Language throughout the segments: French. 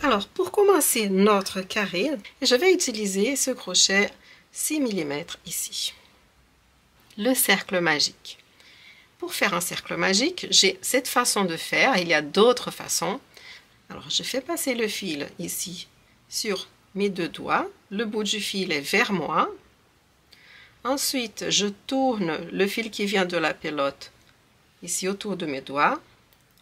Alors, pour commencer notre carré, je vais utiliser ce crochet 6 mm ici. Le cercle magique. Pour faire un cercle magique, j'ai cette façon de faire. Il y a d'autres façons. Alors, je fais passer le fil ici sur mes deux doigts. Le bout du fil est vers moi. Ensuite, je tourne le fil qui vient de la pelote ici autour de mes doigts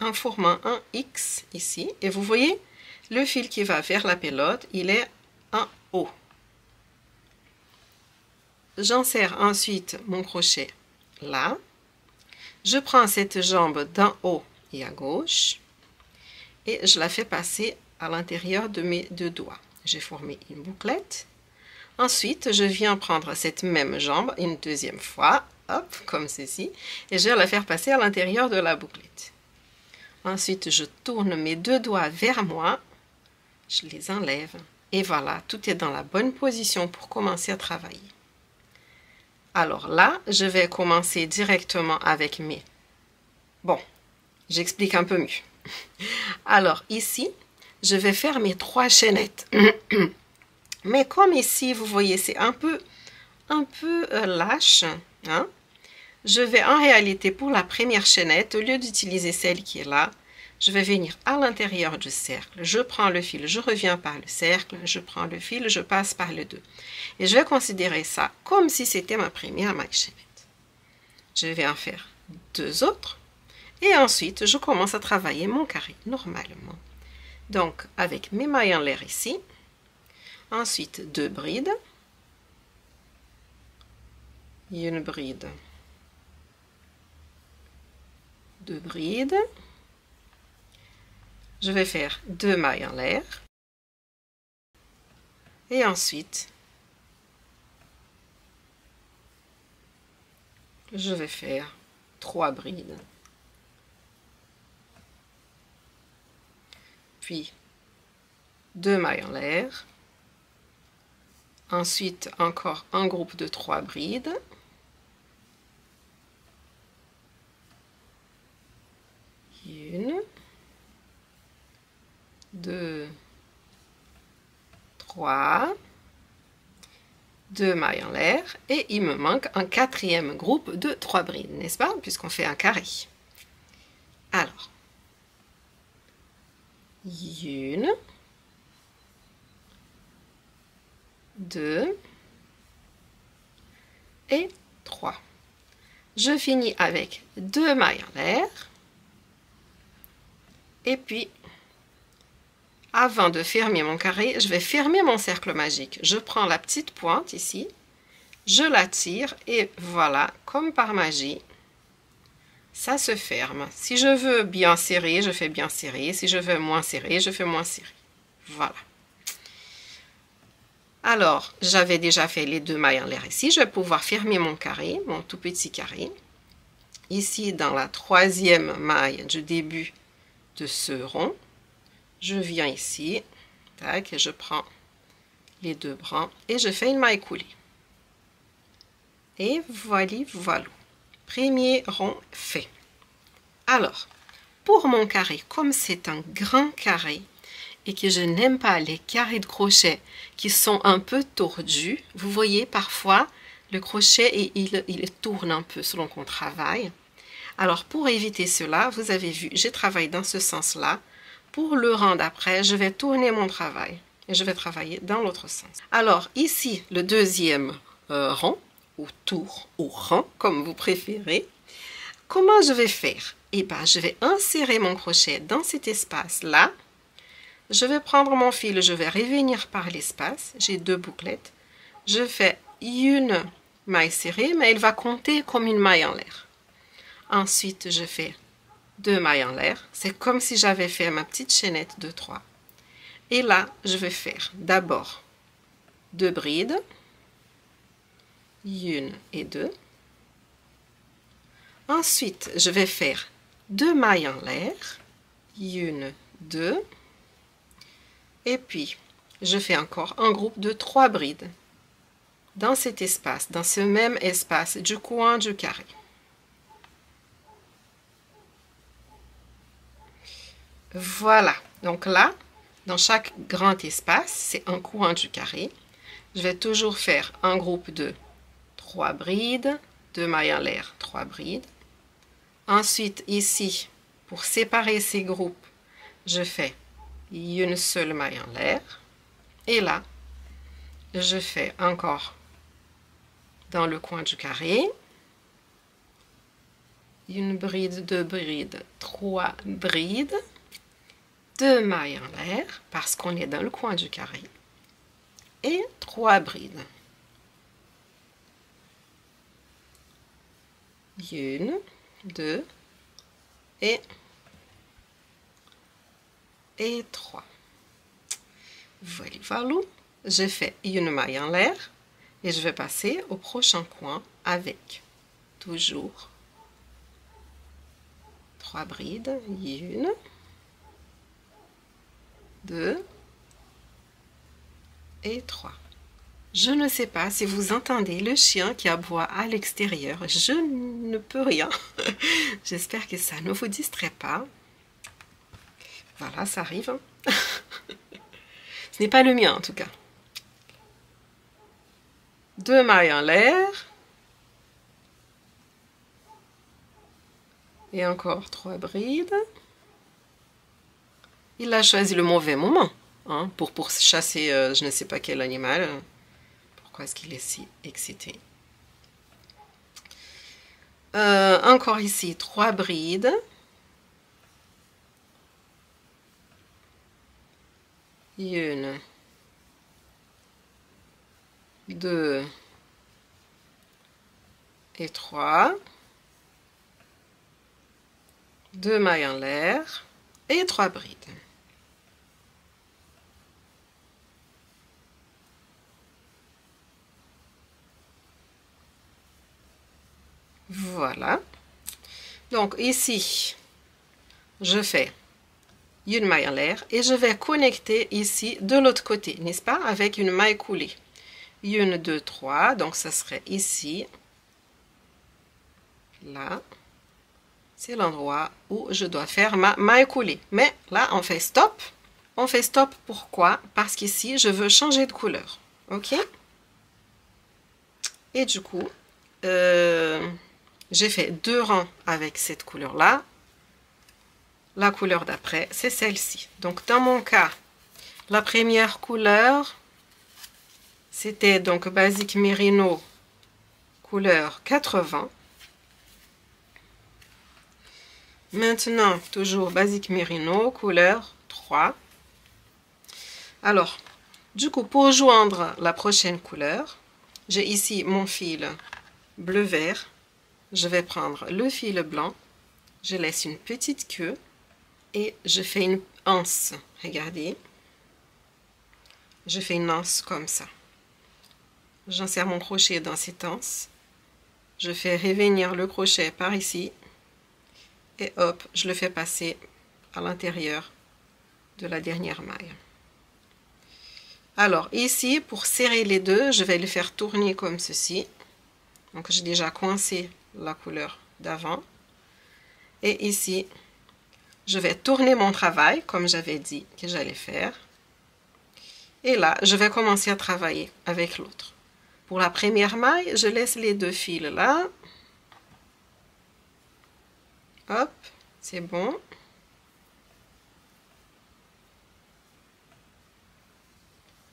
en formant un X ici. Et vous voyez, le fil qui va vers la pelote, il est en haut. J'insère ensuite mon crochet là. Je prends cette jambe d'en haut et à gauche et je la fais passer à l'intérieur de mes deux doigts. J'ai formé une bouclette. Ensuite, je viens prendre cette même jambe une deuxième fois, hop, comme ceci, et je vais la faire passer à l'intérieur de la bouclette. Ensuite, je tourne mes deux doigts vers moi, je les enlève, et voilà, tout est dans la bonne position pour commencer à travailler. Alors là, je vais commencer directement avec mes... Bon, j'explique un peu mieux. Alors ici, je vais faire mes 3 chaînettes. Mais comme ici, vous voyez, c'est un peu lâche, hein, je vais en réalité, pour la première chaînette, au lieu d'utiliser celle qui est là, je vais venir à l'intérieur du cercle. Je prends le fil, je reviens par le cercle, je prends le fil, je passe par les deux. Et je vais considérer ça comme si c'était ma première maille chaînette. Je vais en faire 2 autres. Et ensuite, je commence à travailler mon carré normalement. Donc, avec mes mailles en l'air ici. Ensuite, 2 brides. Une bride. 2 brides. Je vais faire 2 mailles en l'air. Et ensuite, je vais faire 3 brides. Puis, 2 mailles en l'air. Ensuite, encore un groupe de 3 brides. Une, 2, 3, 2 mailles en l'air. Et il me manque un 4e groupe de 3 brides, n'est-ce pas? Puisqu'on fait un carré. Alors, une, 2 et 3. Je finis avec 2 mailles en l'air. Et puis, avant de fermer mon carré, je vais fermer mon cercle magique. Je prends la petite pointe ici, je la tire et voilà, comme par magie, ça se ferme. Si je veux bien serrer, je fais bien serré. Si je veux moins serré, je fais moins serré. Voilà. Alors, j'avais déjà fait les 2 mailles en l'air ici. Je vais pouvoir fermer mon carré, mon tout petit carré. Ici, dans la 3e maille du début de ce rond, je viens ici, tac, et je prends les 2 brans et je fais une maille coulée. Et voilà. Premier rond fait. Alors, pour mon carré, comme c'est un grand carré, et que je n'aime pas les carrés de crochet qui sont un peu tordus. Vous voyez, parfois, le crochet, il tourne un peu selon qu'on travaille. Alors, pour éviter cela, vous avez vu, j'ai travaillé dans ce sens-là. Pour le rang d'après, je vais tourner mon travail et je vais travailler dans l'autre sens. Alors, ici, le 2e rang, ou tour, ou rang, comme vous préférez. Comment je vais faire? Eh bien, je vais insérer mon crochet dans cet espace-là. Je vais prendre mon fil, je vais revenir par l'espace. J'ai 2 bouclettes. Je fais une maille serrée, mais elle va compter comme une maille en l'air. Ensuite, je fais 2 mailles en l'air. C'est comme si j'avais fait ma petite chaînette de 3. Et là, je vais faire d'abord 2 brides. 1 et 2. Ensuite, je vais faire 2 mailles en l'air. 1, 2. Et puis, je fais encore un groupe de 3 brides dans cet espace, dans ce même espace du coin du carré. Voilà, donc là, Dans chaque grand espace, c'est un coin du carré. Je vais toujours faire un groupe de 3 brides, 2 mailles en l'air, 3 brides. Ensuite, ici, pour séparer ces groupes, je fais une seule maille en l'air. Et là, je fais encore dans le coin du carré, une bride, 2 brides, 3 brides, 2 mailles en l'air, parce qu'on est dans le coin du carré, et 3 brides. Une, 2 et 3. Voilà, voilà. Je fais une maille en l'air et je vais passer au prochain coin avec toujours 3 brides. Une, 2 et 3. Je ne sais pas si vous entendez le chien qui aboie à l'extérieur. Je ne peux rien. J'espère que ça ne vous distrait pas. Voilà, ça arrive. Hein. Ce n'est pas le mien en tout cas. 2 mailles en l'air. Et encore 3 brides. Il a choisi le mauvais moment hein, pour chasser je ne sais pas quel animal. Pourquoi est-ce qu'il est si excité? Encore ici, 3 brides. Une, 2 et 3. 2 mailles en l'air et 3 brides. Voilà. Donc ici, je fais une maille en l'air et je vais connecter ici de l'autre côté, n'est-ce pas, avec une maille coulée. Une, 2, 3, donc ça serait ici, là. C'est l'endroit où je dois faire ma maille coulée. Mais là, on fait stop. On fait stop, pourquoi? Parce qu'ici, je veux changer de couleur. Ok? Et du coup, j'ai fait 2 rangs avec cette couleur-là. La couleur d'après, c'est celle-ci. Donc, dans mon cas, la première couleur, c'était donc Basic Merino, couleur 80. Maintenant, toujours Basic Merino, couleur 3. Alors, du coup, pour joindre la prochaine couleur, j'ai ici mon fil bleu-vert. Je vais prendre le fil blanc. Je laisse une petite queue et je fais une anse. Regardez. Je fais une anse comme ça. J'insère mon crochet dans cette anse. Je fais revenir le crochet par ici. Et hop, je le fais passer à l'intérieur de la dernière maille. Alors ici, pour serrer les deux, je vais le faire tourner comme ceci. Donc j'ai déjà coincé la couleur d'avant. Et ici, je vais tourner mon travail, comme j'avais dit que j'allais faire. Et là, je vais commencer à travailler avec l'autre. Pour la première maille, je laisse les 2 fils là. Hop, c'est bon.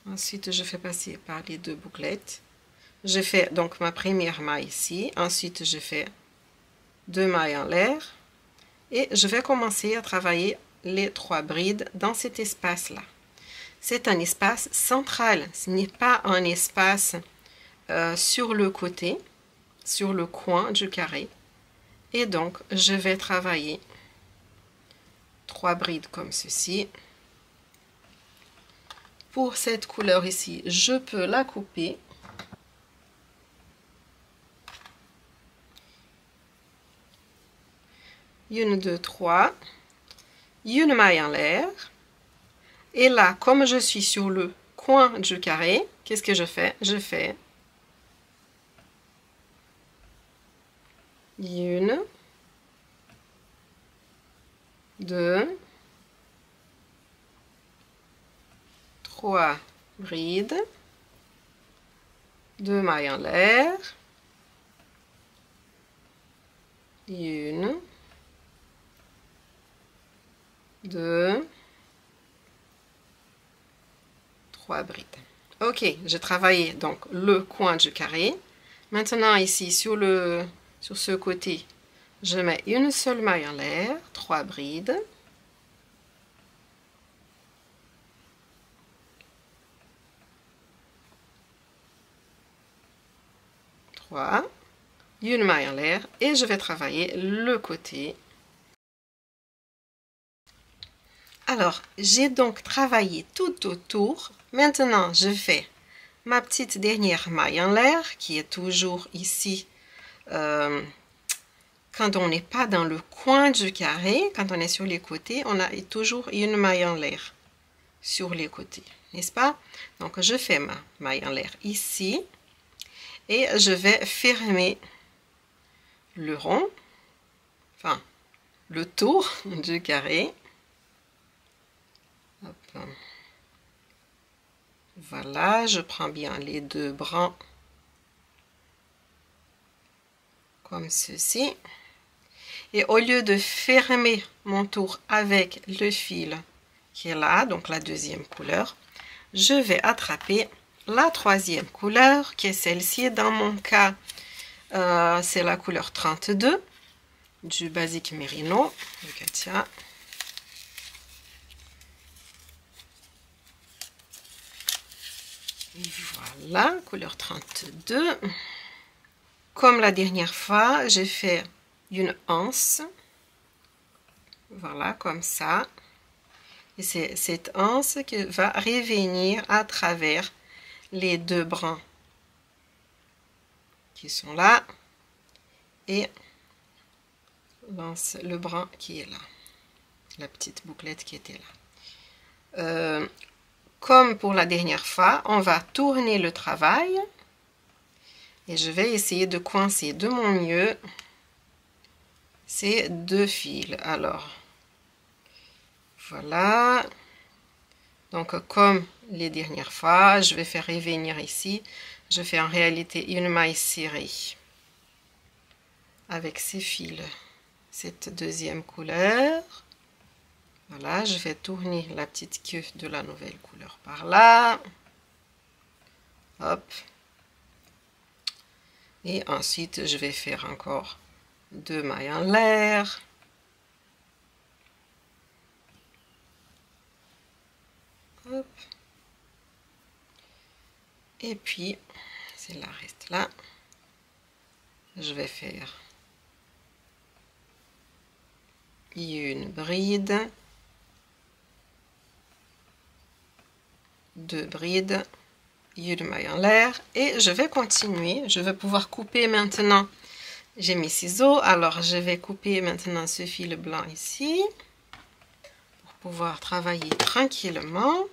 Ensuite, je fais passer par les 2 bouclettes. Je fais donc ma première maille ici. Ensuite, je fais 2 mailles en l'air. Et je vais commencer à travailler les 3 brides dans cet espace-là. C'est un espace central. Ce n'est pas un espace sur le côté, sur le coin du carré. Et donc, je vais travailler 3 brides comme ceci. Pour cette couleur ici, je peux la couper. Une, 2, 3. Une maille en l'air. Et là, comme je suis sur le coin du carré, qu'est-ce que je fais? Je fais une, 2, 3 brides, 2 mailles en l'air, 1, 2, 3 brides. Ok, j'ai travaillé donc le coin du carré. Maintenant ici sur ce côté, je mets une seule maille en l'air, 3 brides. Une maille en l'air et je vais travailler le côté. Alors, j'ai donc travaillé tout autour. Maintenant, je fais ma petite dernière maille en l'air qui est toujours ici quand on n'est pas dans le coin du carré. Quand on est sur les côtés, on a toujours une maille en l'air sur les côtés, n'est-ce pas? Donc, je fais ma maille en l'air ici. Et je vais fermer le rond, enfin le tour du carré. Hop. Voilà, je prends bien les deux brans comme ceci. Et au lieu de fermer mon tour avec le fil qui est là, donc la deuxième couleur, je vais attraper la troisième couleur qui est celle-ci. Dans mon cas, c'est la couleur 32 du Basic Merino de Katia. Voilà, couleur 32. Comme la dernière fois, j'ai fait une anse. Voilà, comme ça. Et c'est cette anse qui va revenir à travers les deux brans qui sont là et le bran qui est là, la petite bouclette qui était là. Comme pour la dernière fois, on va tourner le travail et je vais essayer de coincer de mon mieux ces deux fils. Alors voilà, donc comme les dernières fois, je vais faire revenir ici. Je fais en réalité une maille serrée avec ces fils, cette deuxième couleur. Voilà, je vais tourner la petite queue de la nouvelle couleur par là. Hop. Et ensuite, je vais faire encore 2 mailles en l'air. Hop. Et puis, celle-là reste là. Je vais faire une bride, 2 brides, une maille en l'air et je vais continuer. Je vais pouvoir couper maintenant. J'ai mes ciseaux, alors je vais couper maintenant ce fil blanc ici pour pouvoir travailler tranquillement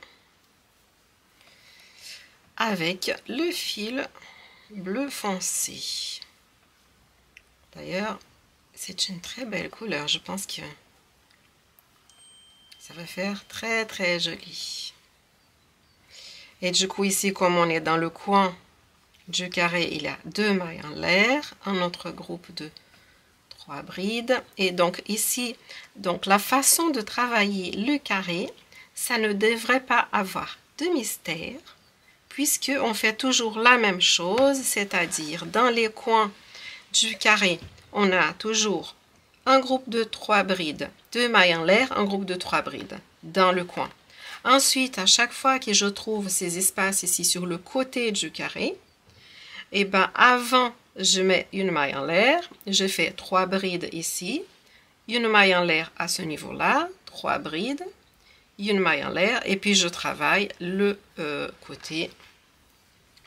avec le fil bleu foncé. D'ailleurs, c'est une très belle couleur. Je pense que ça va faire très très joli. Et du coup, ici, comme on est dans le coin du carré, il y a 2 mailles en l'air, un autre groupe de 3 brides. Et donc ici, donc la façon de travailler le carré, ça ne devrait pas avoir de mystère, puisque on fait toujours la même chose, c'est-à-dire dans les coins du carré, on a toujours un groupe de 3 brides, 2 mailles en l'air, un groupe de 3 brides dans le coin. Ensuite, à chaque fois que je trouve ces espaces ici sur le côté du carré, et ben avant, je mets une maille en l'air, je fais 3 brides ici, une maille en l'air à ce niveau-là, 3 brides, une maille en l'air, et puis je travaille le côté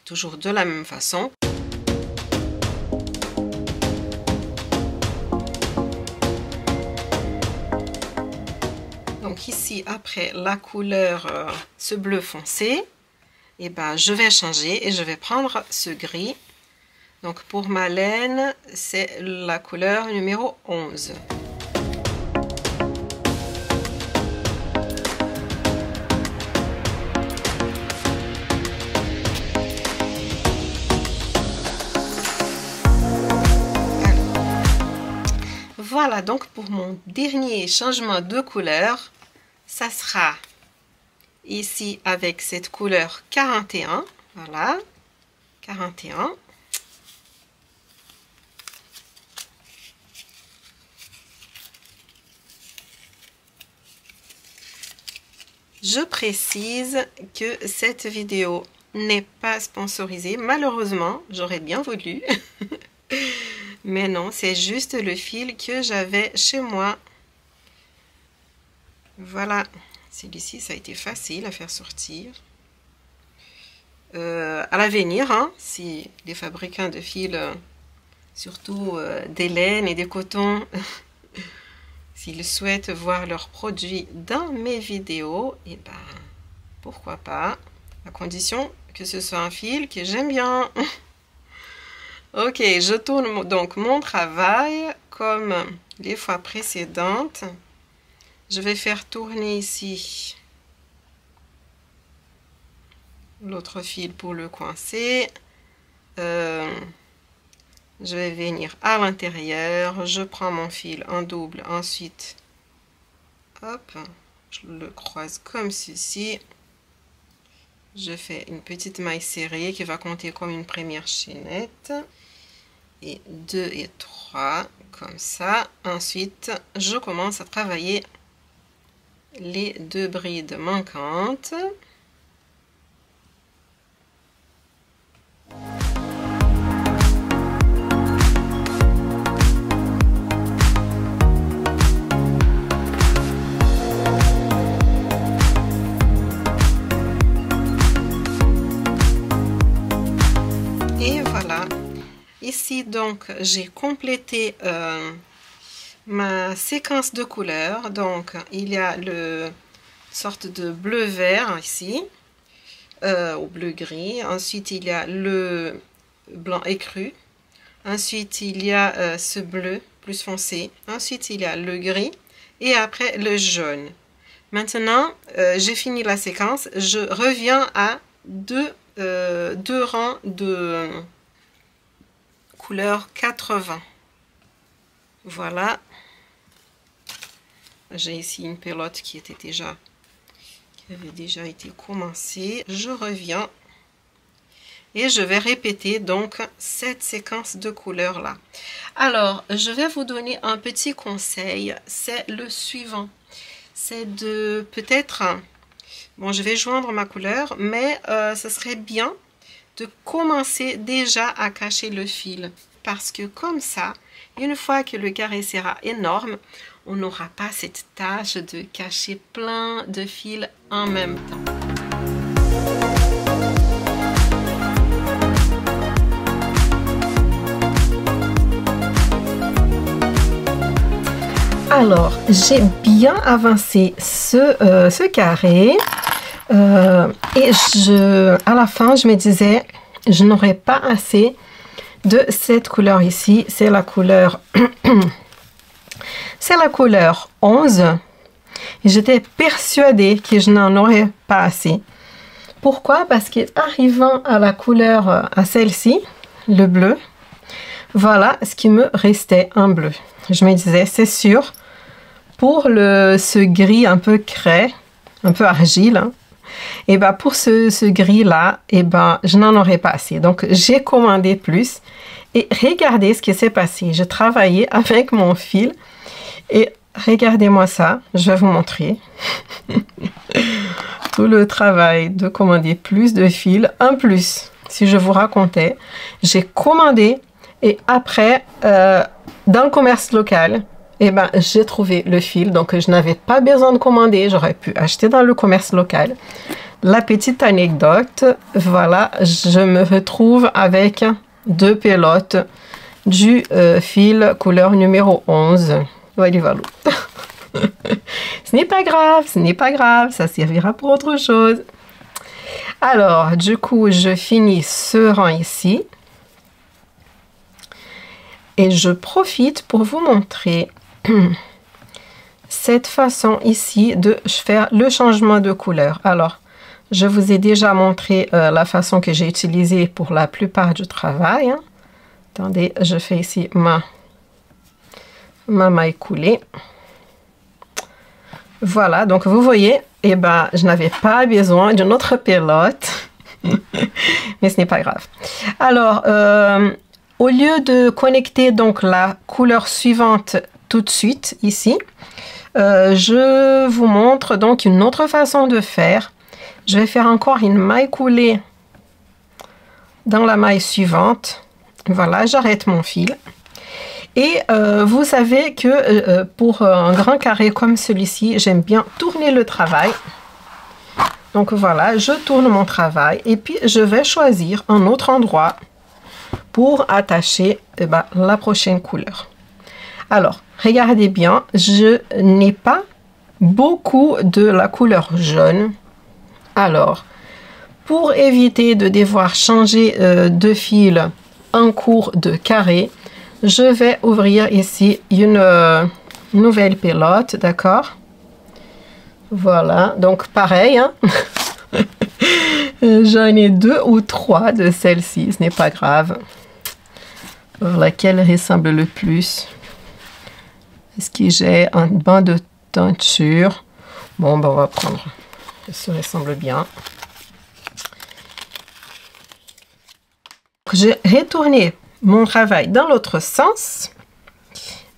toujours de la même façon. Donc ici, après la couleur, ce bleu foncé, et ben, je vais changer et je vais prendre ce gris. Donc pour ma laine, c'est la couleur numéro 11. Voilà, donc pour mon dernier changement de couleur, ça sera ici avec cette couleur 41. Voilà, 41. Je précise que cette vidéo n'est pas sponsorisée. Malheureusement, j'aurais bien voulu. Mais non, c'est juste le fil que j'avais chez moi. Voilà. Celui-ci, ça a été facile à faire sortir. À l'avenir, hein, si les fabricants de fils, surtout des laines et des cotons, s'ils souhaitent voir leurs produits dans mes vidéos, et ben pourquoi pas, à condition que ce soit un fil que j'aime bien. Ok, je tourne donc mon travail comme les fois précédentes. Je vais faire tourner ici l'autre fil pour le coincer. Je vais venir à l'intérieur, je prends mon fil en double, ensuite hop, je le croise comme ceci. Je fais une petite maille serrée qui va compter comme une première chaînette. Et 2 et 3 comme ça. Ensuite, je commence à travailler les 2 brides manquantes. Et voilà. Ici, donc, j'ai complété ma séquence de couleurs. Donc, il y a le sorte de bleu-vert ici, au bleu-gris. Ensuite, il y a le blanc écru. Ensuite, il y a ce bleu plus foncé. Ensuite, il y a le gris. Et après, le jaune. Maintenant, j'ai fini la séquence. Je reviens à deux rangs de couleur 80. Voilà. J'ai ici une pelote qui avait déjà été commencée. Je reviens et je vais répéter donc cette séquence de couleurs là. Alors, je vais vous donner un petit conseil. C'est le suivant. C'est de peut-être... Bon, je vais joindre ma couleur, mais ce serait bien de commencer déjà à cacher le fil. Parce que comme ça, une fois que le carré sera énorme, on n'aura pas cette tâche de cacher plein de fils en même temps. Alors, j'ai bien avancé ce carré. Et à la fin, je me disais, je n'aurais pas assez de cette couleur ici. C'est la couleur, c'est la couleur 11. J'étais persuadée que je n'en aurais pas assez. Pourquoi? Parce qu'arrivant à la couleur, à celle-ci, le bleu, voilà ce qui me restait en bleu. Je me disais, c'est sûr, pour ce gris un peu craie, un peu argile, hein, et ben pour ce gris là, et ben je n'en aurais pas assez. Donc j'ai commandé plus et regardez ce qui s'est passé. Je travaillais avec mon fil et regardez-moi ça, je vais vous montrer. Tout le travail de commander plus de fils en plus. Si je vous racontais, j'ai commandé et après dans le commerce local, et ben j'ai trouvé le fil, donc je n'avais pas besoin de commander, j'aurais pu acheter dans le commerce local. La petite anecdote, voilà, je me retrouve avec 2 pelotes du fil couleur numéro 11. Voilà, voilà. Ce n'est pas grave, ça servira pour autre chose. Alors, du coup, je finis ce rang ici. Et je profite pour vous montrer cette façon ici de faire le changement de couleur. Alors, je vous ai déjà montré la façon que j'ai utilisée pour la plupart du travail. Hein. Attendez, je fais ici ma ma maille coulée. Voilà, donc vous voyez, eh ben, je n'avais pas besoin d'une autre pelote, mais ce n'est pas grave. Alors, au lieu de connecter donc la couleur suivante tout de suite ici, je vous montre donc une autre façon de faire. Je vais faire encore une maille coulée dans la maille suivante. Voilà, j'arrête mon fil. Et vous savez que pour un grand carré comme celui-ci, j'aime bien tourner le travail. Donc voilà, je tourne mon travail et puis je vais choisir un autre endroit pour attacher la prochaine couleur. Alors, regardez bien, je n'ai pas beaucoup de la couleur jaune. Alors, pour éviter de devoir changer de fil en cours de carré, je vais ouvrir ici une nouvelle pelote, d'accord? Voilà, donc pareil, hein? J'en ai 2 ou 3 de celles-ci, ce n'est pas grave. Laquelle ressemble le plus? Est-ce que j'ai un banc de teinture? Bon, ben on va prendre. Ça ressemble bien. J'ai retourné mon travail dans l'autre sens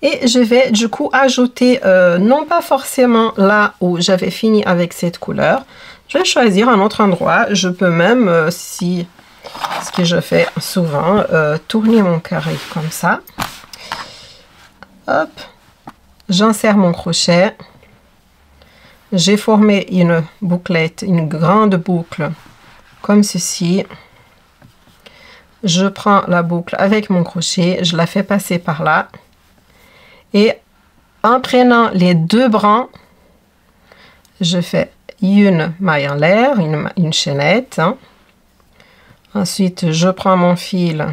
et je vais du coup ajouter, non pas forcément là où j'avais fini avec cette couleur, je vais choisir un autre endroit. Je peux même, si ce que je fais souvent, tourner mon carré comme ça. Hop, j'insère mon crochet, j'ai formé une bouclette, une grande boucle comme ceci. Je prends la boucle avec mon crochet, je la fais passer par là et en prenant les 2 brans, je fais une maille en l'air, une chaînette. Hein. Ensuite, je prends mon fil,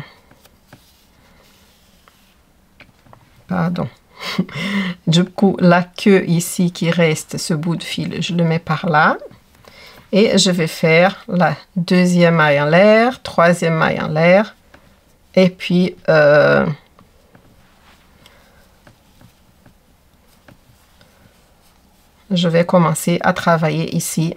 pardon, du coup la queue ici qui reste, ce bout de fil, je le mets par là. Et je vais faire la 2e maille en l'air, 3e maille en l'air. Et puis, je vais commencer à travailler ici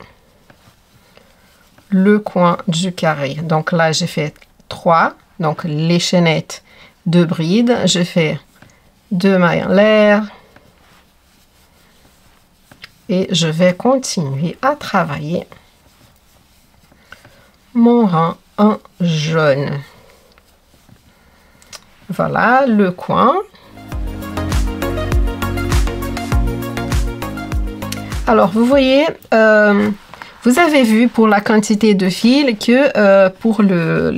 le coin du carré. Donc là, j'ai fait 3. Donc les chaînettes de bride. Je fais 2 mailles en l'air. Et je vais continuer à travailler mon rang en jaune. Voilà le coin. Alors vous voyez, vous avez vu pour la quantité de fil que pour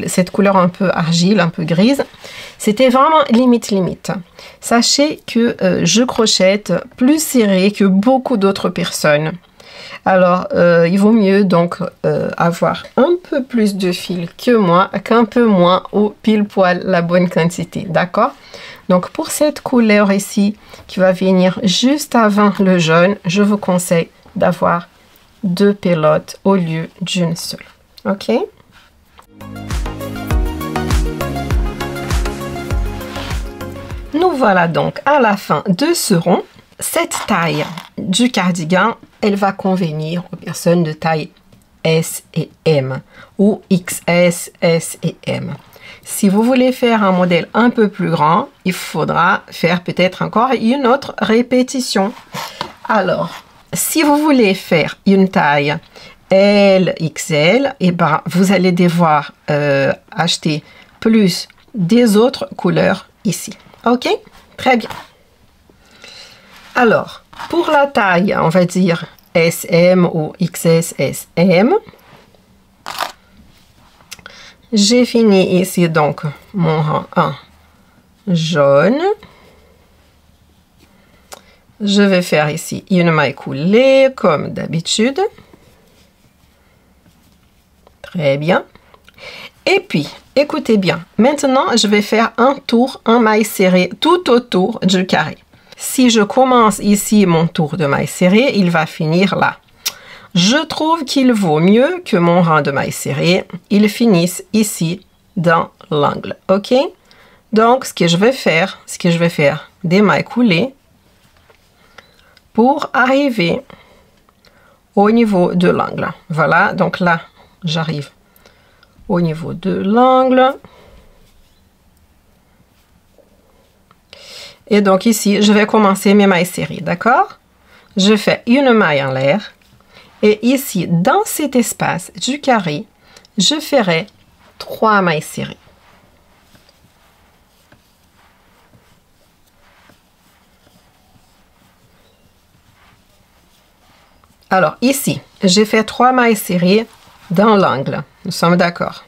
cette couleur un peu argile, un peu grise, c'était vraiment limite. Sachez que je crochette plus serré que beaucoup d'autres personnes. Alors, il vaut mieux donc avoir un peu plus de fil que moi, qu'un peu moins ou pile poil la bonne quantité, d'accord? Donc, pour cette couleur ici, qui va venir juste avant le jaune, je vous conseille d'avoir 2 pelotes au lieu d'une seule, ok? Nous voilà donc à la fin de ce rond. Cette taille du cardigan, elle va convenir aux personnes de taille S et M ou XS, S et M. Si vous voulez faire un modèle un peu plus grand, il faudra faire peut-être encore une autre répétition. Alors, si vous voulez faire une taille L, XL, eh ben, vous allez devoir acheter plus des autres couleurs ici. Ok? Très bien. Alors, pour la taille, on va dire SM ou XS, SM. J'ai fini ici donc mon rang en jaune. Je vais faire ici une maille coulée comme d'habitude. Très bien. Et puis, écoutez bien, maintenant je vais faire un tour en maille serrée tout autour du carré. Si je commence ici mon tour de maille serrée, il va finir là. Je trouve qu'il vaut mieux que mon rang de maille serrée, il finisse ici dans l'angle, ok? Donc, ce que je vais faire, des mailles coulées pour arriver au niveau de l'angle. Voilà, donc là, j'arrive au niveau de l'angle. Et donc ici, je vais commencer mes mailles serrées, d'accord? Je fais une maille en l'air. Et ici, dans cet espace du carré, je ferai 3 mailles serrées. Alors ici, j'ai fait 3 mailles serrées dans l'angle. Nous sommes d'accord.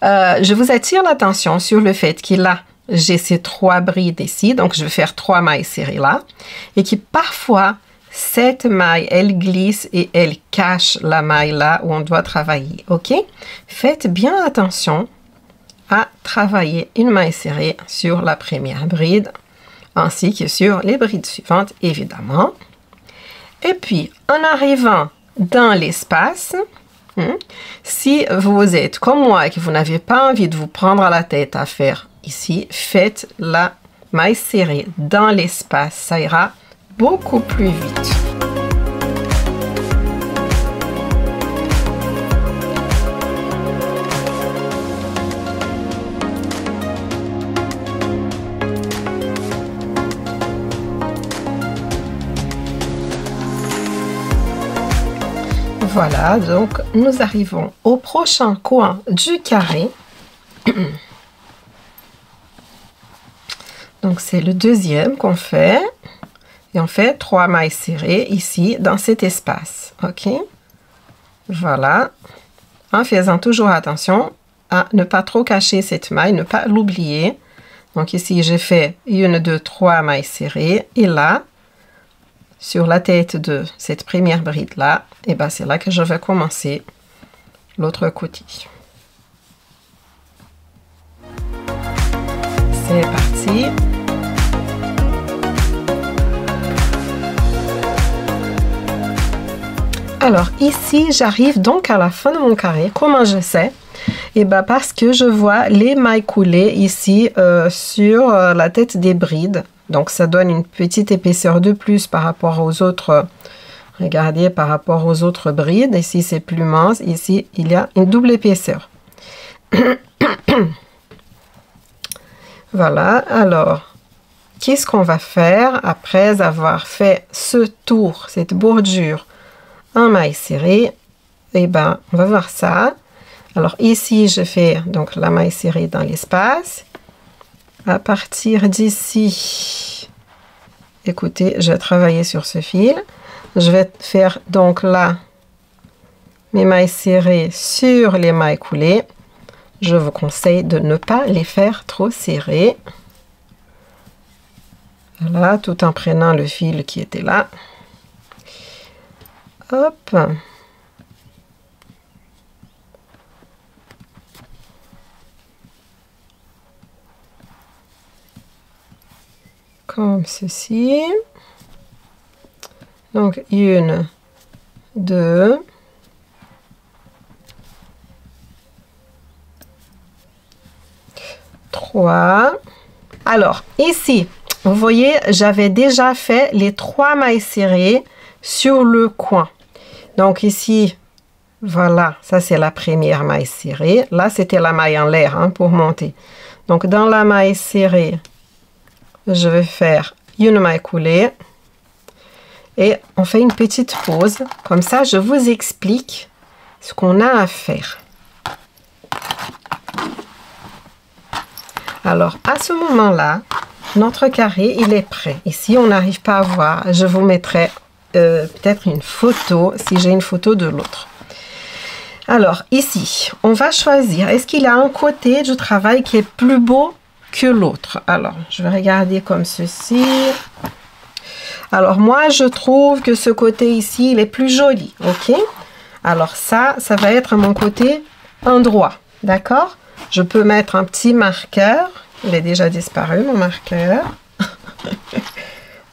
Je vous attire l'attention sur le fait qu'il a, j'ai ces 3 brides ici, donc je vais faire 3 mailles serrées là, et qui parfois, cette maille, elle glisse et elle cache la maille là où on doit travailler, ok? Faites bien attention à travailler une maille serrée sur la première bride, ainsi que sur les brides suivantes, évidemment. Et puis, en arrivant dans l'espace, si vous êtes comme moi et que vous n'avez pas envie de vous prendre à la tête à faire ici, faites la maille serrée dans l'espace. Ça ira beaucoup plus vite. Voilà, donc nous arrivons au prochain coin du carré. Donc c'est le deuxième qu'on fait. Et on fait 3 mailles serrées ici dans cet espace. Ok? Voilà. En faisant toujours attention à ne pas trop cacher cette maille, ne pas l'oublier. Donc ici j'ai fait 1, 2, 3 mailles serrées. Et là, sur la tête de cette première bride là, et ben c'est là que je vais commencer l'autre côté. C'est parti. Alors ici j'arrive donc à la fin de mon carré. Comment je sais? Et ben parce que je vois les mailles coulées ici sur la tête des brides. Donc ça donne une petite épaisseur de plus par rapport aux autres, regardez, par rapport aux autres brides. Ici c'est plus mince, ici il y a une double épaisseur. Voilà, alors qu'est-ce qu'on va faire après avoir fait ce tour, cette bordure en maille serrée? Et ben on va voir ça. Alors ici je fais donc la maille serrée dans l'espace. À partir d'ici, écoutez, je vais travailler sur ce fil. Je vais faire donc là mes mailles serrées sur les mailles coulées. Je vous conseille de ne pas les faire trop serrées. Voilà, tout en prenant le fil qui était là. Hop. Comme ceci. Donc 1, 2, 3. Alors ici, vous voyez, j'avais déjà fait les 3 mailles serrées sur le coin. Donc ici, voilà, ça c'est la première maille serrée. Là, c'était la maille en l'air hein, pour monter. Donc dans la maille serrée, je vais faire une maille coulée et on fait une petite pause. Comme ça, je vous explique ce qu'on a à faire. Alors, à ce moment-là, notre carré, il est prêt. Ici, on n'arrive pas à voir. Je vous mettrai peut-être une photo, si j'ai une photo de l'autre. Alors, ici, on va choisir. Est-ce qu'il y a un côté du travail qui est plus beau que l'autre? Alors, je vais regarder comme ceci. Alors, moi, je trouve que ce côté ici, il est plus joli, ok? Alors, ça va être mon côté endroit, d'accord? Je peux mettre un petit marqueur. Il est déjà disparu, mon marqueur.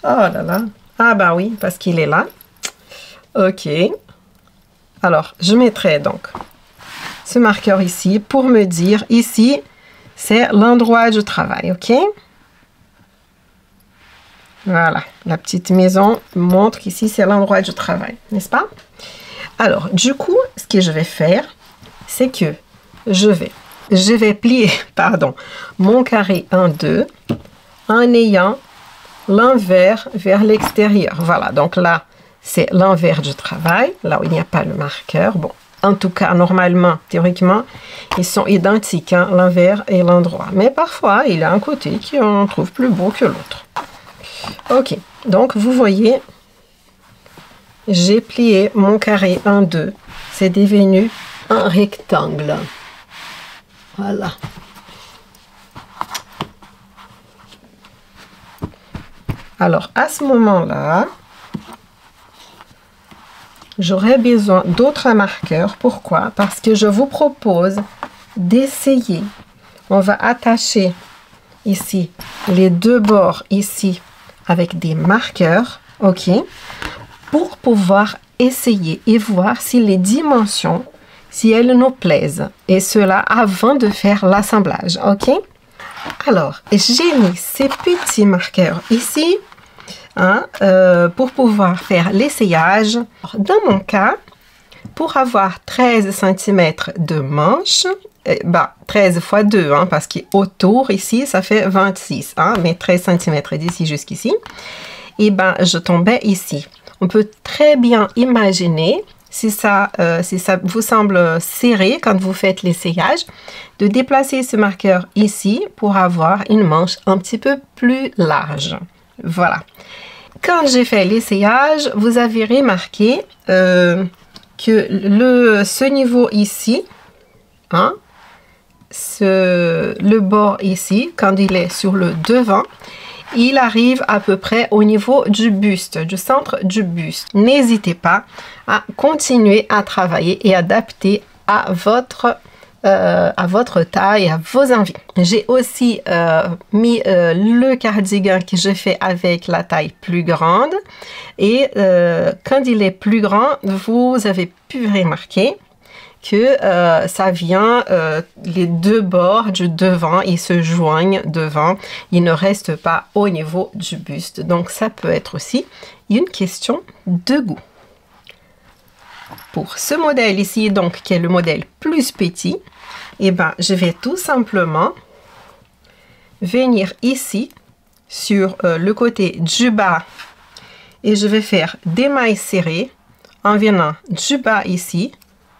Oh là là. Ah bah oui, parce qu'il est là. Ok. Alors, je mettrai donc ce marqueur ici pour me dire, ici, c'est l'endroit du travail, ok? Voilà, la petite maison montre qu'ici, c'est l'endroit du travail, n'est-ce pas? Alors, du coup, ce que je vais faire, c'est que je vais plier, pardon, mon carré en deux en ayant l'envers vers l'extérieur. Voilà, donc là, c'est l'envers du travail, là où il n'y a pas le marqueur. Bon, en tout cas, normalement, théoriquement, ils sont identiques, hein, l'envers et l'endroit. Mais parfois, il y a un côté qu'on trouve plus beau que l'autre. Ok, donc vous voyez, j'ai plié mon carré en deux. C'est devenu un rectangle. Voilà. Alors, à ce moment-là, j'aurais besoin d'autres marqueurs. Pourquoi? Parce que je vous propose d'essayer. On va attacher ici les deux bords ici avec des marqueurs, ok, pour pouvoir essayer et voir si les dimensions, si elles nous plaisent. Et cela avant de faire l'assemblage, ok? Alors, j'ai mis ces petits marqueurs ici, hein, pour pouvoir faire l'essayage. Dans mon cas, pour avoir 13 cm de manche, 13 x 2, hein, parce qu'autour ici, ça fait 26, hein, mais 13 cm d'ici jusqu'ici, et je tombais ici. On peut très bien imaginer, si ça vous semble serré quand vous faites l'essayage, de déplacer ce marqueur ici pour avoir une manche un petit peu plus large. Voilà. Quand j'ai fait l'essayage, vous avez remarqué que ce niveau ici, hein, le bord ici, quand il est sur le devant, il arrive à peu près au niveau du buste, du centre du buste. N'hésitez pas à continuer à travailler et adapter à votre taille, à vos envies. J'ai aussi mis le cardigan que je fais avec la taille plus grande. Et quand il est plus grand, vous avez pu remarquer que ça vient, les deux bords du devant, ils se joignent devant, ils ne restent pas au niveau du buste. Donc ça peut être aussi une question de goût. Pour ce modèle ici, donc qui est le modèle plus petit, je vais tout simplement venir ici sur le côté du bas et je vais faire des mailles serrées en venant du bas ici,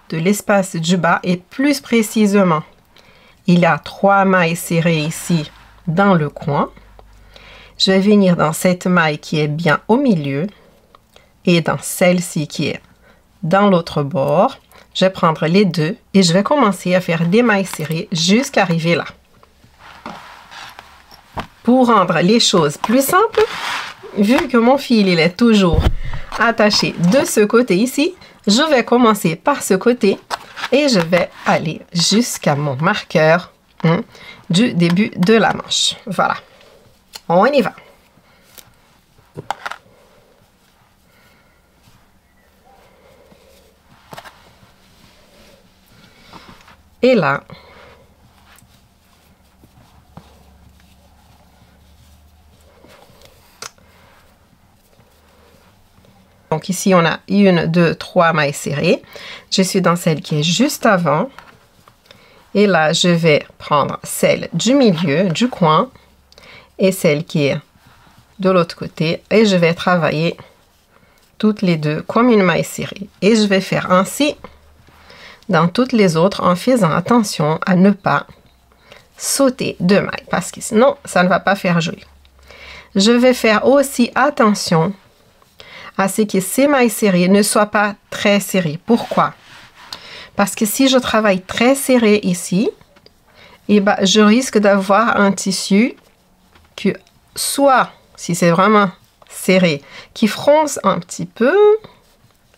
de l'espace du bas, et plus précisément, il y a 3 mailles serrées ici dans le coin. Je vais venir dans cette maille qui est bien au milieu et dans celle-ci qui est dans l'autre bord. Je vais prendre les deux et je vais commencer à faire des mailles serrées jusqu'à arriver là. Pour rendre les choses plus simples, vu que mon fil il est toujours attaché de ce côté ici, je vais commencer par ce côté et je vais aller jusqu'à mon marqueur du début de la manche. Voilà, on y va. Et là, donc ici, on a 1, 2, 3 mailles serrées. Je suis dans celle qui est juste avant. Et là, je vais prendre celle du milieu, du coin, et celle qui est de l'autre côté. Et je vais travailler toutes les deux comme une maille serrée. Et je vais faire ainsi dans toutes les autres en faisant attention à ne pas sauter de mailles, parce que sinon, ça ne va pas faire joli. Je vais faire aussi attention à ce que ces mailles serrées ne soient pas très serrées. Pourquoi? Parce que si je travaille très serré ici, je risque d'avoir un tissu que soit, si c'est vraiment serré, qui fronce un petit peu,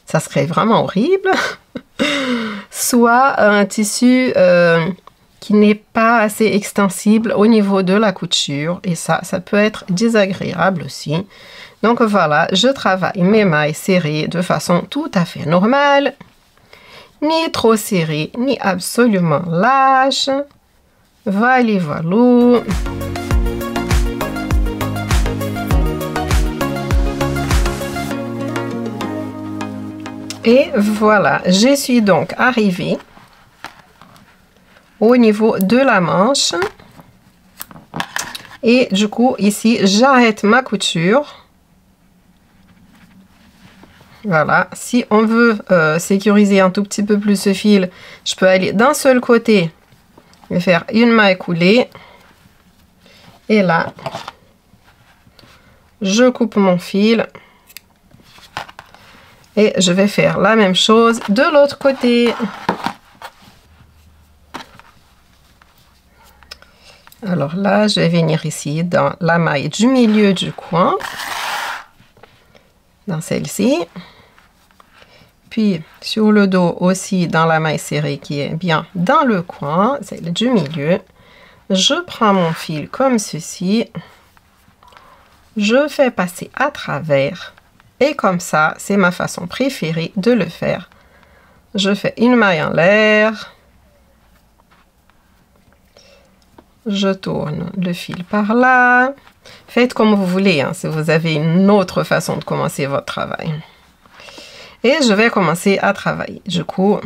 ça serait vraiment horrible, soit un tissu qui n'est pas assez extensible au niveau de la couture, et ça peut être désagréable aussi. Donc voilà, je travaille mes mailles serrées de façon tout à fait normale, ni trop serrée, ni absolument lâche. Voilà, voilà. Et voilà, je suis donc arrivée au niveau de la manche. Et du coup, ici, j'arrête ma couture. Voilà, si on veut sécuriser un tout petit peu plus ce fil, je peux aller d'un seul côté et faire une maille coulée. Et là, je coupe mon fil. Et je vais faire la même chose de l'autre côté. Alors là, je vais venir ici dans la maille du milieu du coin. Dans celle-ci. Puis sur le dos aussi dans la maille serrée qui est bien dans le coin, celle du milieu. Je prends mon fil comme ceci. Je fais passer à travers. Et comme ça, c'est ma façon préférée de le faire. Je fais une maille en l'air. Je tourne le fil par là. Faites comme vous voulez, hein, si vous avez une autre façon de commencer votre travail. Et je vais commencer à travailler. Du coup,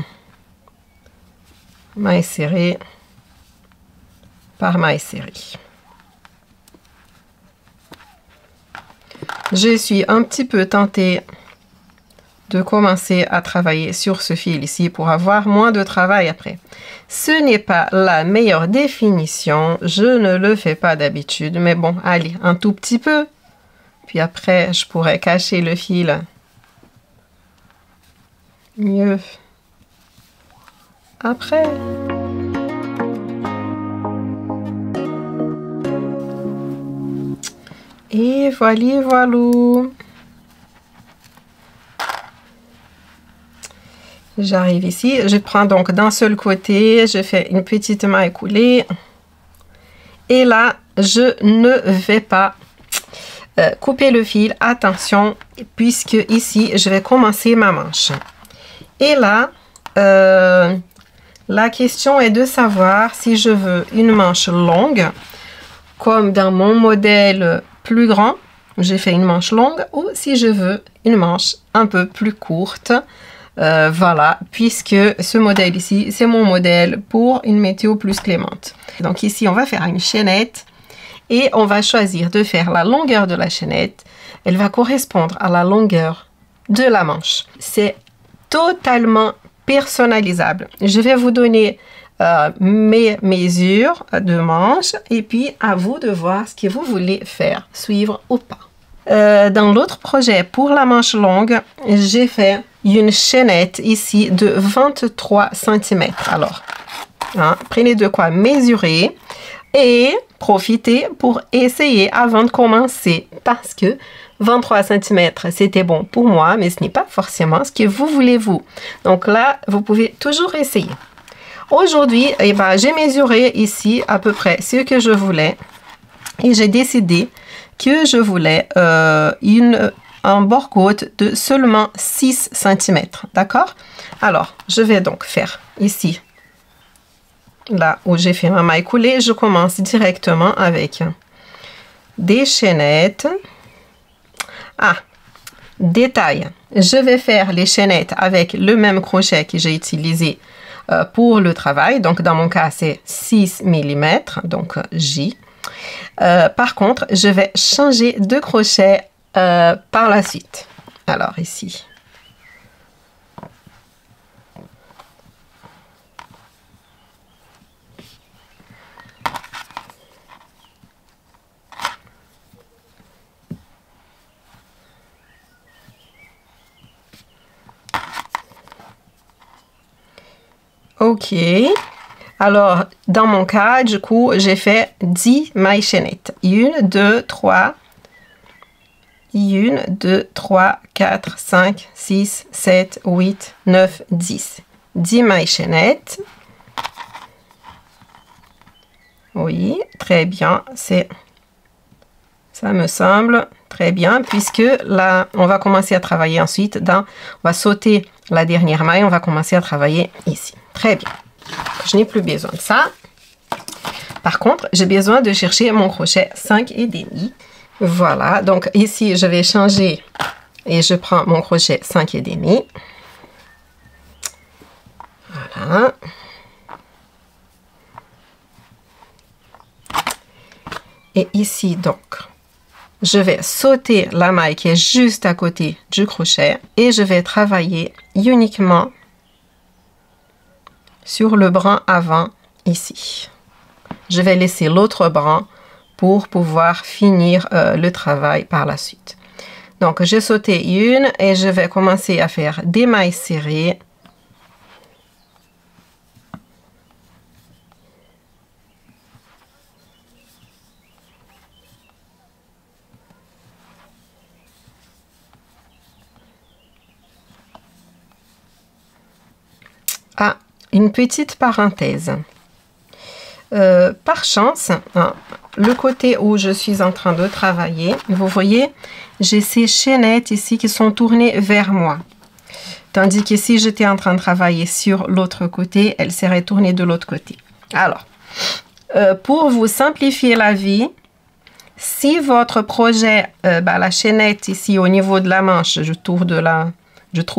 maille serrée par maille serrée. Je suis un petit peu tentée de commencer à travailler sur ce fil ici pour avoir moins de travail après. Ce n'est pas la meilleure définition, je ne le fais pas d'habitude, mais bon, allez, un tout petit peu. Puis après, je pourrais cacher le fil mieux après. Et voilà, voilà. J'arrive ici, je prends donc d'un seul côté, je fais une petite maille coulée. Et là, je ne vais pas couper le fil, attention, puisque ici, je vais commencer ma manche. Et là, la question est de savoir si je veux une manche longue, comme dans mon modèle plus grand, j'ai fait une manche longue, ou si je veux une manche un peu plus courte. Voilà, puisque ce modèle ici, c'est mon modèle pour une météo plus clémente. Donc ici, on va faire une chaînette et on va choisir de faire la longueur de la chaînette. Elle va correspondre à la longueur de la manche. C'est totalement personnalisable. Je vais vous donner mes mesures de manche et puis à vous de voir ce que vous voulez faire, suivre ou pas. Dans l'autre projet pour la manche longue, j'ai fait une chaînette ici de 23 cm. Alors, hein, prenez de quoi mesurer et profitez pour essayer avant de commencer parce que 23 cm c'était bon pour moi, mais ce n'est pas forcément ce que vous voulez vous. Donc là, vous pouvez toujours essayer. Aujourd'hui, eh ben, j'ai mesuré ici à peu près ce que je voulais et j'ai décidé que je voulais un bord-côte de seulement 6 cm. D'accord? Alors, je vais donc faire ici, là où j'ai fait ma maille coulée, je commence directement avec des chaînettes. Ah, détail, je vais faire les chaînettes avec le même crochet que j'ai utilisé pour le travail. Donc, dans mon cas, c'est 6 mm, donc J. Par contre, je vais changer de crochet par la suite. Alors, ici. Ok. Alors, dans mon cas, du coup, j'ai fait 10 mailles chaînettes. 1, 2, 3. 1, 2, 3, 4, 5, 6, 7, 8, 9, 10. 10 mailles chaînettes. Oui, très bien. Ça me semble très bien, puisque là, on va commencer à travailler ensuite. On va sauter la dernière maille. On va commencer à travailler ici. Très bien. Je n'ai plus besoin de ça. Par contre, j'ai besoin de chercher mon crochet 5,5. Voilà, donc ici, je vais changer et je prends mon crochet 5,5. Voilà. Et ici, donc, je vais sauter la maille qui est juste à côté du crochet et je vais travailler uniquement sur le brin avant ici. Je vais laisser l'autre brin pour pouvoir finir le travail par la suite. Donc, j'ai sauté une et je vais commencer à faire des mailles serrées. Ah, une petite parenthèse. Par chance, hein, le côté où je suis en train de travailler, vous voyez, j'ai ces chaînettes ici qui sont tournées vers moi. Tandis que si j'étais en train de travailler sur l'autre côté, elles seraient tournées de l'autre côté. Alors, pour vous simplifier la vie, si votre projet, la chaînette ici au niveau de la manche, du trou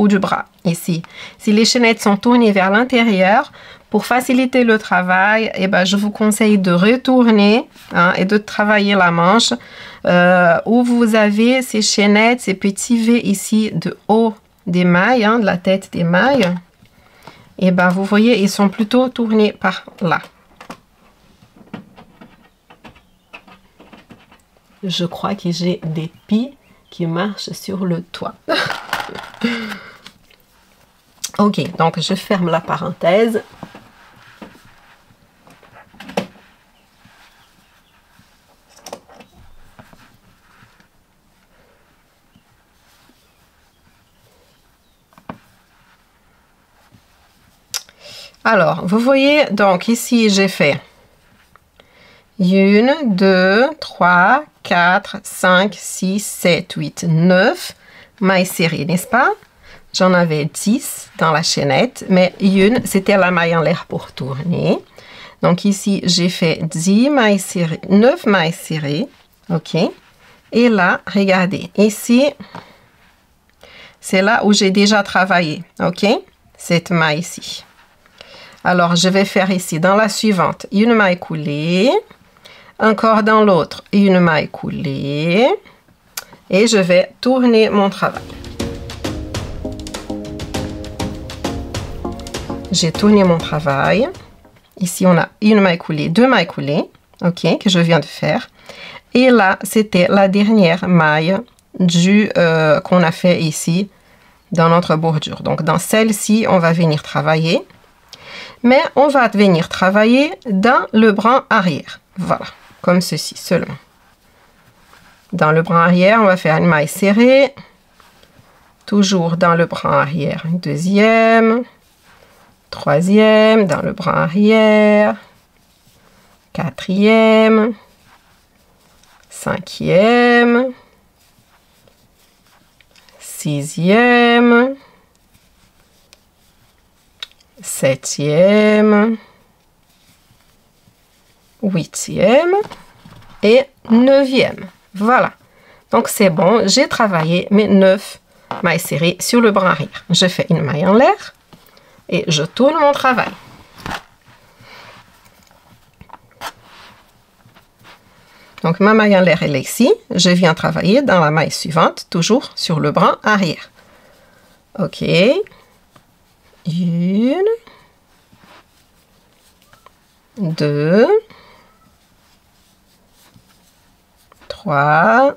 du bras, ici, si les chaînettes sont tournées vers l'intérieur, pour faciliter le travail, je vous conseille de retourner et de travailler la manche où vous avez ces chaînettes, ces petits V ici de haut des mailles, de la tête des mailles. Et vous voyez, ils sont plutôt tournés par là. Je crois que j'ai des pies qui marchent sur le toit. Ok, donc je ferme la parenthèse. Alors, vous voyez, donc ici, j'ai fait 1, 2, 3, 4, 5, 6, 7, 8, 9 mailles serrées, n'est-ce pas? J'en avais 10 dans la chaînette, mais une, c'était la maille en l'air pour tourner. Donc ici, j'ai fait 10 mailles serrées, 9 mailles serrées, ok? Et là, regardez, ici, c'est là où j'ai déjà travaillé, ok? Cette maille ici. Alors, je vais faire ici, dans la suivante, une maille coulée. Encore dans l'autre, une maille coulée. Et je vais tourner mon travail. J'ai tourné mon travail. Ici, on a une maille coulée, 2 mailles coulées, ok, que je viens de faire. Et là, c'était la dernière maille qu'on a fait ici, dans notre bordure. Donc, dans celle-ci, on va venir travailler. Mais on va venir travailler dans le brin arrière. Voilà, comme ceci seulement. Dans le brin arrière, on va faire une maille serrée. Toujours dans le brin arrière, une deuxième. Troisième, dans le brin arrière. Quatrième. Cinquième. Sixième. Septième, huitième et neuvième. Voilà. Donc, c'est bon. J'ai travaillé mes 9 mailles serrées sur le brin arrière. Je fais une maille en l'air et je tourne mon travail. Donc, ma maille en l'air, elle est ici. Je viens travailler dans la maille suivante, toujours sur le brin arrière. OK. 1, 2, 3,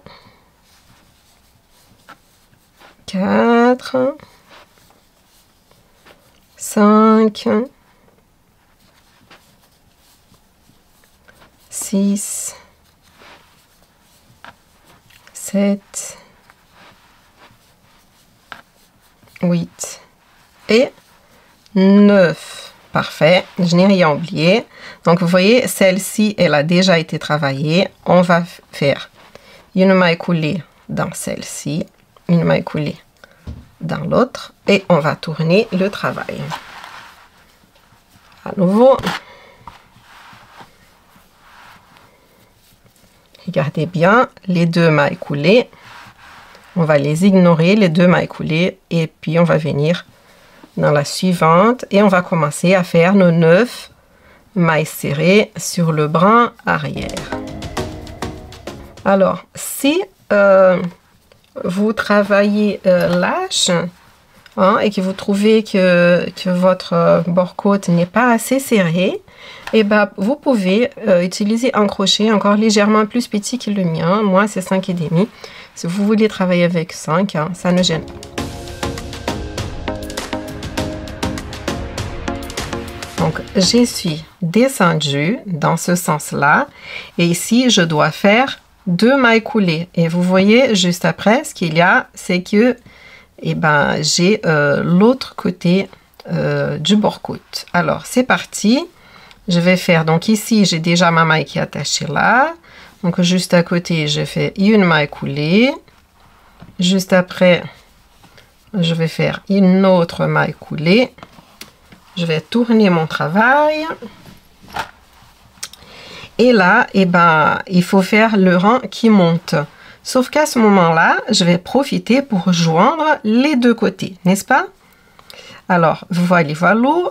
4, 5, 6, 7, 8 et 9. Parfait, je n'ai rien oublié. Donc, vous voyez, celle-ci, elle a déjà été travaillée. On va faire une maille coulée dans celle-ci, une maille coulée dans l'autre et on va tourner le travail. À nouveau. Regardez bien, les 2 mailles coulées. On va les ignorer, les 2 mailles coulées. Et puis, on va venir dans la suivante. Et on va commencer à faire nos 9 mailles serrées sur le brin arrière. Alors, si vous travaillez lâche et que vous trouvez que votre bord-côte n'est pas assez serré, et ben, vous pouvez utiliser un crochet encore légèrement plus petit que le mien. Moi, c'est 5,5. Si vous voulez travailler avec 5, ça ne gêne pas. Donc, je suis descendue dans ce sens-là. Et ici, je dois faire 2 mailles coulées. Et vous voyez, juste après, ce qu'il y a, c'est que j'ai l'autre côté du bord-côte. Alors, c'est parti. Je vais faire, donc ici, j'ai déjà ma maille qui est attachée là. Donc, juste à côté, je fais une maille coulée. Juste après, je vais faire une autre maille coulée. Je vais tourner mon travail. Et là, il faut faire le rang qui monte. Sauf qu'à ce moment-là, je vais profiter pour joindre les 2 côtés, n'est-ce pas? Alors, voilà,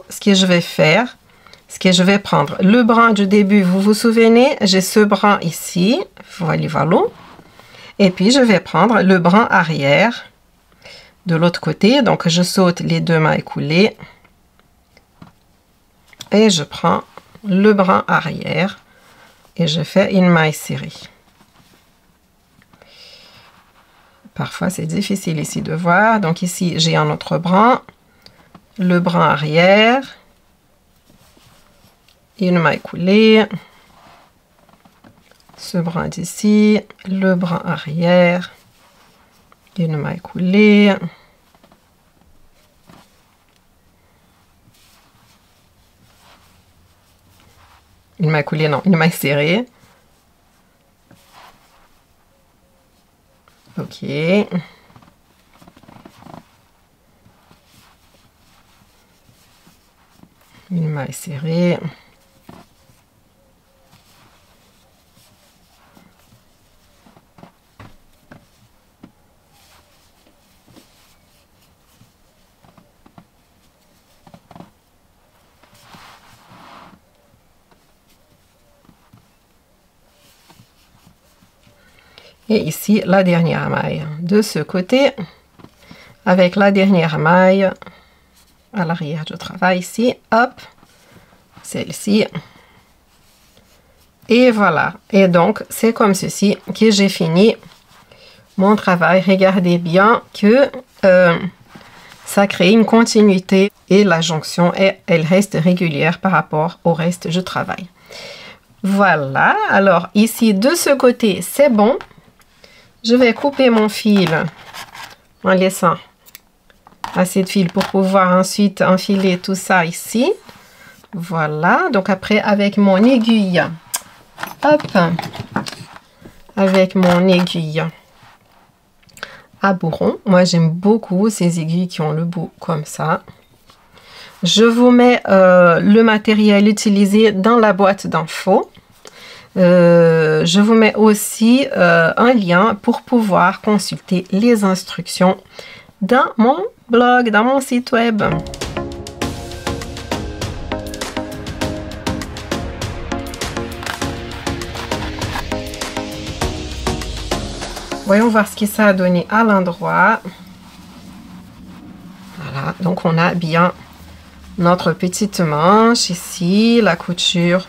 ce que je vais faire, c'est que je vais prendre le brin du début. Vous vous souvenez, j'ai ce brin ici, voilà. Et puis, je vais prendre le brin arrière de l'autre côté. Donc, je saute les 2 mailles coulées. Et je prends le brin arrière et je fais une maille serrée. Parfois, c'est difficile ici de voir. Donc ici, j'ai un autre brin, le brin arrière, une maille coulée, ce brin d'ici, le brin arrière, une maille coulée, une maille coulée, non, une maille serrée. Ok. Une maille serrée. Et ici, la dernière maille de ce côté, avec la dernière maille à l'arrière du travail ici, hop, celle-ci. Et voilà. Et donc, c'est comme ceci que j'ai fini mon travail. Regardez bien que ça crée une continuité et la jonction, elle reste régulière par rapport au reste du travail. Voilà. Alors, ici, de ce côté, c'est bon. Je vais couper mon fil en laissant assez de fil pour pouvoir ensuite enfiler tout ça ici. Voilà. Donc après, avec mon aiguille, hop, avec mon aiguille à bourron. Moi, j'aime beaucoup ces aiguilles qui ont le bout comme ça. Je vous mets le matériel utilisé dans la boîte d'infos. Je vous mets aussi un lien pour pouvoir consulter les instructions dans mon blog, dans mon site web. Voyons voir ce que ça a donné à l'endroit. Voilà, donc on a bien notre petite manche ici, la couture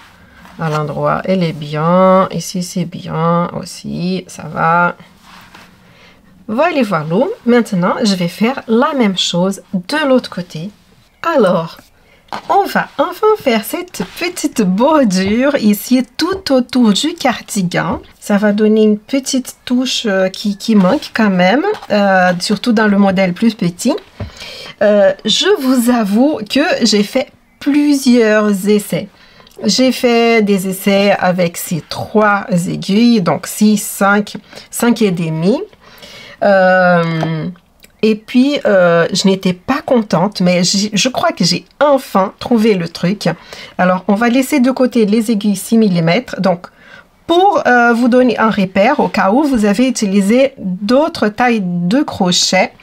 à l'endroit, elle est bien. Ici, c'est bien aussi, ça va. Voilà, voilà. Maintenant, je vais faire la même chose de l'autre côté. Alors, on va enfin faire cette petite bordure ici tout autour du cardigan. Ça va donner une petite touche qui manque quand même, surtout dans le modèle plus petit. Je vous avoue que j'ai fait plusieurs essais. J'ai fait des essais avec ces 3 aiguilles, donc 6, 5, 5 et demi. Et puis, je n'étais pas contente, mais je crois que j'ai enfin trouvé le truc. Alors, on va laisser de côté les aiguilles 6 mm. Donc, Pour vous donner un repère au cas où vous avez utilisé d'autres tailles de crochet.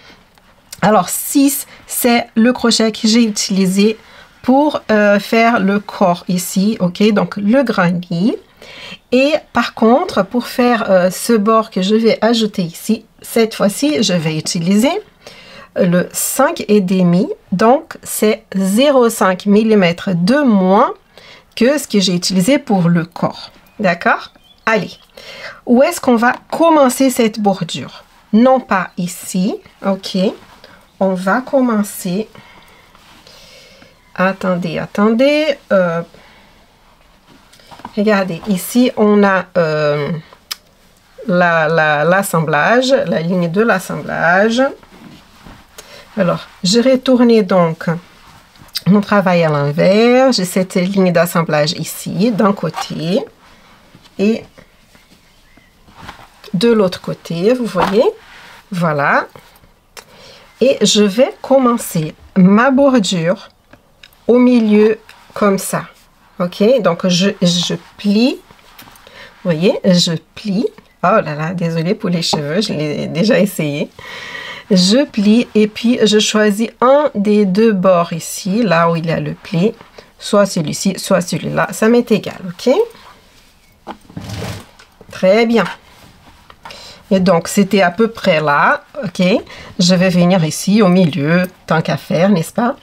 Alors 6, c'est le crochet que j'ai utilisé pour faire le corps ici, ok, donc le granny. Et par contre, pour faire ce bord que je vais ajouter ici, cette fois-ci, je vais utiliser le 5,5, donc c'est 0,5 mm de moins que ce que j'ai utilisé pour le corps, d'accord? Allez, où est-ce qu'on va commencer cette bordure? Non pas ici, ok, on va commencer, attendez, regardez, ici on a l'assemblage, la ligne de l'assemblage. Alors, je vais tourner donc mon travail à l'envers. J'ai cette ligne d'assemblage ici, d'un côté, et de l'autre côté, vous voyez, voilà. Et je vais commencer ma bordure au milieu comme ça, ok? Donc, je plie, vous voyez, je plie. Oh là là, désolée pour les cheveux, je l'ai déjà essayé. Je plie et puis je choisis un des deux bords ici, là où il y a le pli, soit celui-ci, soit celui-là, ça m'est égal, ok? Très bien. Et donc, c'était à peu près là, ok? Je vais venir ici au milieu, tant qu'à faire, n'est-ce pas?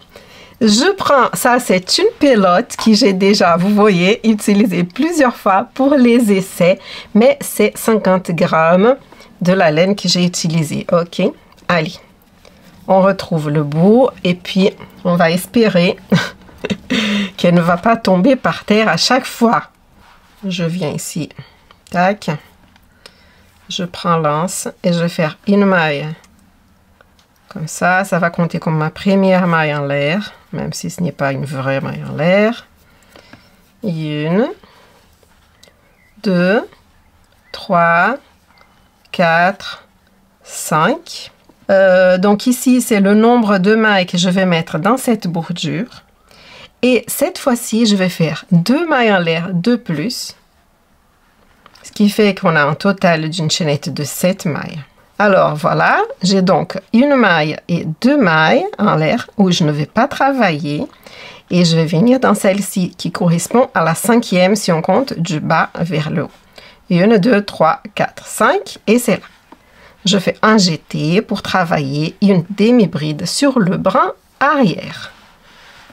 Je prends, ça c'est une pelote que j'ai déjà, vous voyez, utilisée plusieurs fois pour les essais, mais c'est 50 grammes de la laine que j'ai utilisée, ok? Allez, on retrouve le bout et puis on va espérer qu'elle ne va pas tomber par terre à chaque fois. Je viens ici, tac, je prends l'anse et je vais faire une maille. Comme ça va compter comme ma première maille en l'air, même si ce n'est pas une vraie maille en l'air. 1, 2, 3, 4, 5. Donc ici, c'est le nombre de mailles que je vais mettre dans cette bordure. Et cette fois-ci, je vais faire 2 mailles en l'air de plus. Ce qui fait qu'on a un total d'une chaînette de 7 mailles. Alors voilà, j'ai donc une maille et 2 mailles en l'air où je ne vais pas travailler. Et je vais venir dans celle-ci qui correspond à la 5e si on compte du bas vers le haut. 1, 2, 3, 4, 5 et c'est là. Je fais un jeté pour travailler une demi-bride sur le brin arrière.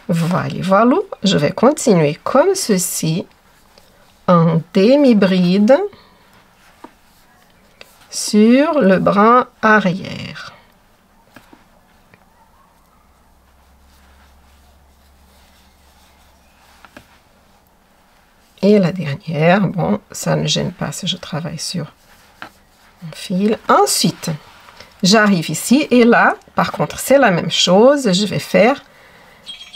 Voilà, je vais continuer comme ceci, en demi-bride sur le brin arrière. Et la dernière, bon, ça ne gêne pas si je travaille sur mon fil. Ensuite, j'arrive ici et là, par contre, c'est la même chose. Je vais faire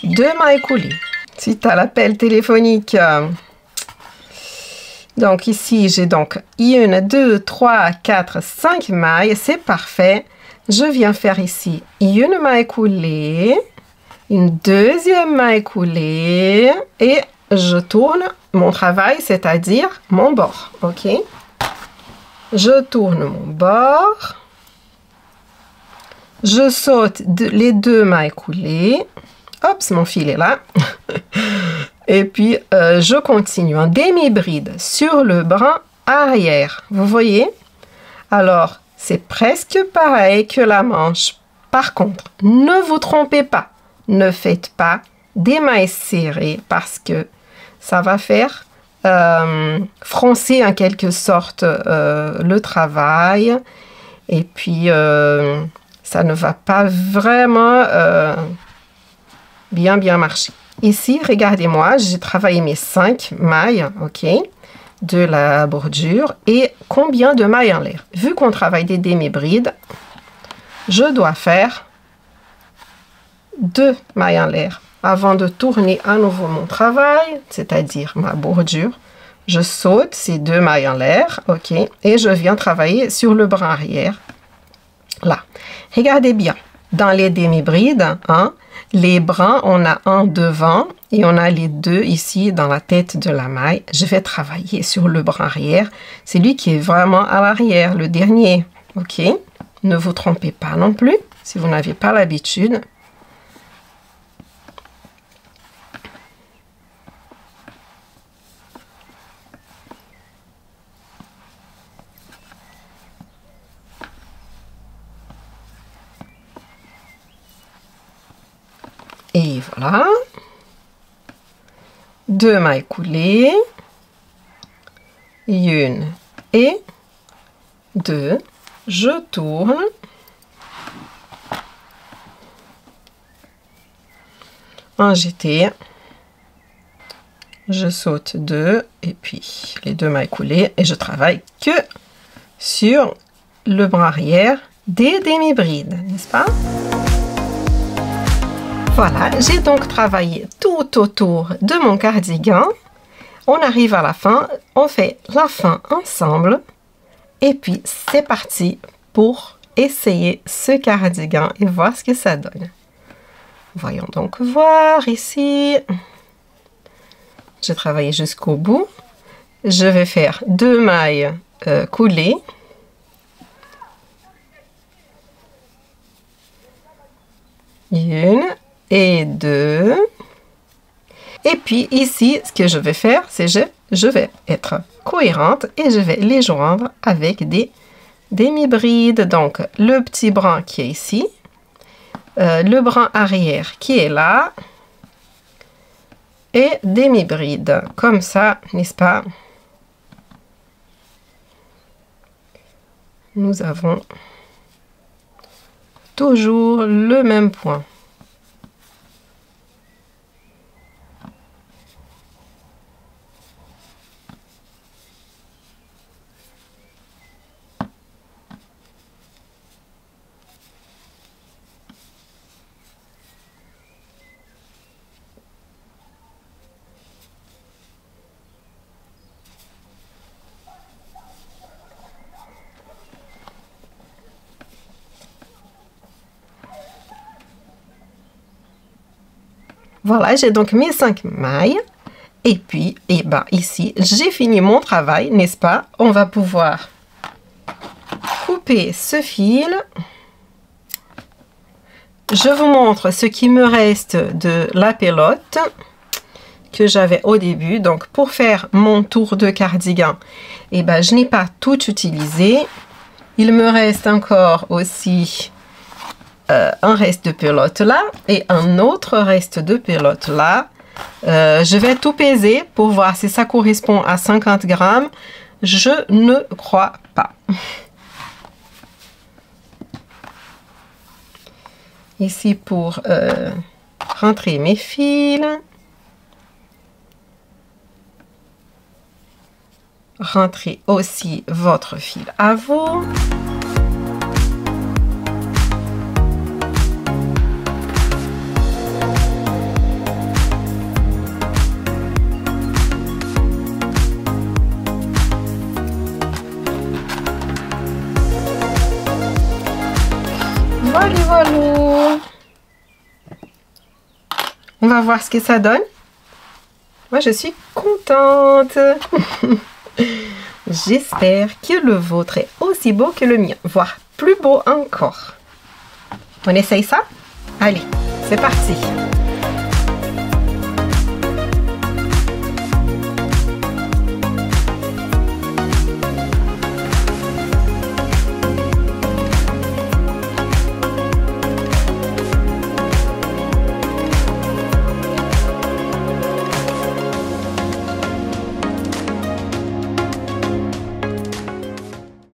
2 mailles coulées. Suite à l'appel téléphonique. Donc ici, j'ai donc 1, 2, 3, 4, 5 mailles. C'est parfait. Je viens faire ici une maille coulée, une deuxième maille coulée et je tourne mon travail, c'est-à-dire mon bord. Ok? Je tourne mon bord. Je saute les 2 mailles coulées. Hop, mon fil est là. Et puis, je continue en demi-bride sur le brin arrière. Vous voyez? Alors, c'est presque pareil que la manche. Par contre, ne vous trompez pas. Ne faites pas des mailles serrées parce que ça va faire froncer en quelque sorte le travail. Et puis, ça ne va pas vraiment bien marcher. Ici, regardez-moi, j'ai travaillé mes 5 mailles, ok, de la bordure. Et combien de mailles en l'air? Vu qu'on travaille des demi-brides, je dois faire 2 mailles en l'air. Avant de tourner à nouveau mon travail, c'est-à-dire ma bordure, je saute ces 2 mailles en l'air, ok, et je viens travailler sur le brin arrière. Là, regardez bien, dans les demi-brides, hein, les brins, on a un devant et on a les deux ici dans la tête de la maille. Je vais travailler sur le brin arrière. C'est lui qui est vraiment à l'arrière, le dernier. Ok? Ne vous trompez pas non plus si vous n'avez pas l'habitude. Et voilà. 2 mailles coulées. 1 et 2. Je tourne. Un jeté. Je saute 2 et puis les 2 mailles coulées et je travaille que sur le bras arrière des demi-brides, n'est-ce pas? Voilà, j'ai donc travaillé tout autour de mon cardigan. On arrive à la fin, on fait la fin ensemble. Et puis, c'est parti pour essayer ce cardigan et voir ce que ça donne. Voyons donc voir ici. J'ai travaillé jusqu'au bout. Je vais faire 2 mailles coulées. Une et 2. Et puis ici, ce que je vais faire, c'est je vais être cohérente et je vais les joindre avec des demi-brides. Donc, le petit brin qui est ici, le brin arrière qui est là, et demi-brides. Comme ça, n'est-ce pas? Nous avons toujours le même point. Voilà, j'ai donc mes 5 mailles. Et puis, ici, j'ai fini mon travail, n'est-ce pas? On va pouvoir couper ce fil. Je vous montre ce qui me reste de la pelote que j'avais au début. Donc, pour faire mon tour de cardigan, je n'ai pas tout utilisé. Il me reste encore aussi un reste de pelote là et un autre reste de pelote là. Je vais tout peser pour voir si ça correspond à 50 grammes. Je ne crois pas. Ici pour rentrer mes fils. Rentrez aussi votre fil à vous. Voilà. On va voir ce que ça donne. Moi, je suis contente. J'espère que le vôtre est aussi beau que le mien, voire plus beau encore. On essaye ça? Allez, c'est parti!